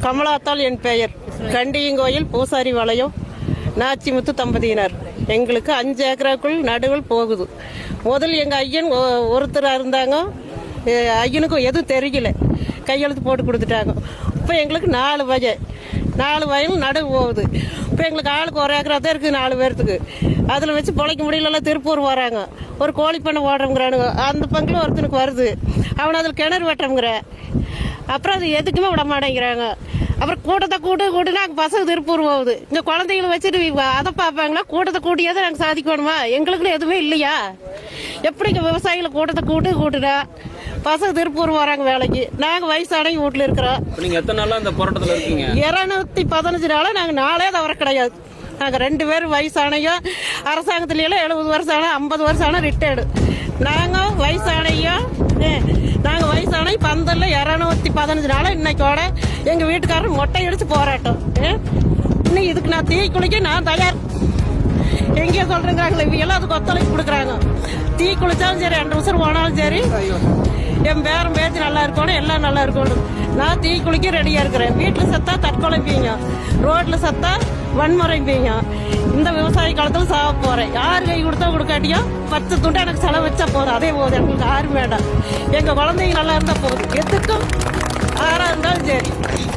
கமலாத்தாள் என் பெயர். கண்டியங்கோயில் பூசாரி வளையம் நாச்சிமுத்து தம்பதியினர். எங்களுக்கு 5 ஏக்கராக்குள் நடுவில் போகுது. முதல் எங்கள் ஐயன் ஒருத்தராக இருந்தாங்க. ஐயனுக்கு எதுவும் தெரியல, கையெழுத்து போட்டு கொடுத்துட்டாங்க. இப்போ எங்களுக்கு 4 வயல் நடுவு போகுது. இப்போ எங்களுக்கு ஆளுக்கு 1 ஏக்கரா தான் இருக்குது 4 பேர்த்துக்கு. அதில் வச்சு பொழைக்க முடியல. திருப்பூர் வராங்க, ஒரு கோழி பண்ணை ஓடுறோங்கிறானுங்க. அந்த பங்கில் ஒருத்தனுக்கு வருது, அவன் அதில் கிணறு வெட்டுறோங்கிற. அப்புறம் அது எதுக்குமே விட மாட்டேங்கிறாங்க. அப்புறம் கூட்டத்தை கூட்டுனா அங்கே பசங்க திருப்பூர் போகுது. இங்கே குழந்தைகளை வச்சுட்டு அதை பார்ப்பாங்களா? கூட்டத்தை கூட்டியாத நாங்கள் சாதிக்கணுமா? எங்களுக்குன்னு எதுவுமே இல்லையா? எப்படி இங்கே விவசாயிகளை கூட்டத்தை கூட்டுனா பசங்க திருப்பூர் வராங்க வேலைக்கு. நாங்கள் வயசானவங்க வீட்டில் இருக்கிறோம். நீங்க எத்தனை நாளா இந்த போராட்டத்தில் இருக்கீங்க? 215 நாளா நாங்கள் நாளே தவற கிடையாது. நாங்கள் 2 பேரும் வயசானவங்க. அரசாங்கத்துலாம் 70 வருஷம் ஆனால் 50 வருஷம் ஆனால் ரிட்டையர்டு. நாங்கள் வயசானவங்க 15 215 நாளா இன்னைக்கோட எங்கள் வீட்டுக்காரர் மொட்டை அடிச்சு போராட்டம். இன்னும் இதுக்கு நான் தீ குளிக்க நான் தயார். எங்கேயோ சொல்றாங்களே இவையெல்லாம் அதுக்கு ஒத்துழைப்பு கொடுக்குறாங்க. தீ குளிச்சாலும் சரி, 2 வருஷம் போனாலும் சரி, என் பேரும் பேச்சு நல்லா இருக்கணும், எல்லாம் நல்லா இருக்கணும். நான் தீ குளிக்க ரெடியா இருக்கிறேன். வீட்டில் சத்தா தற்கொலைப்பீங்க, ரோட்ல சத்தா வன்முறைப்பீங்க. இந்த விவசாய காலத்துல சாவ போறேன். யார் கை கொடுத்தா கொடுக்காட்டியோ 10 துண்டை எனக்கு செலவு வச்சா போதும். அதே போதும், எங்களுக்கு யாரும் வேண்டாம். எங்க குழந்தைங்க நல்லா இருந்தா போதும். எதுக்கும் ஆறா இருந்தாலும் சரி.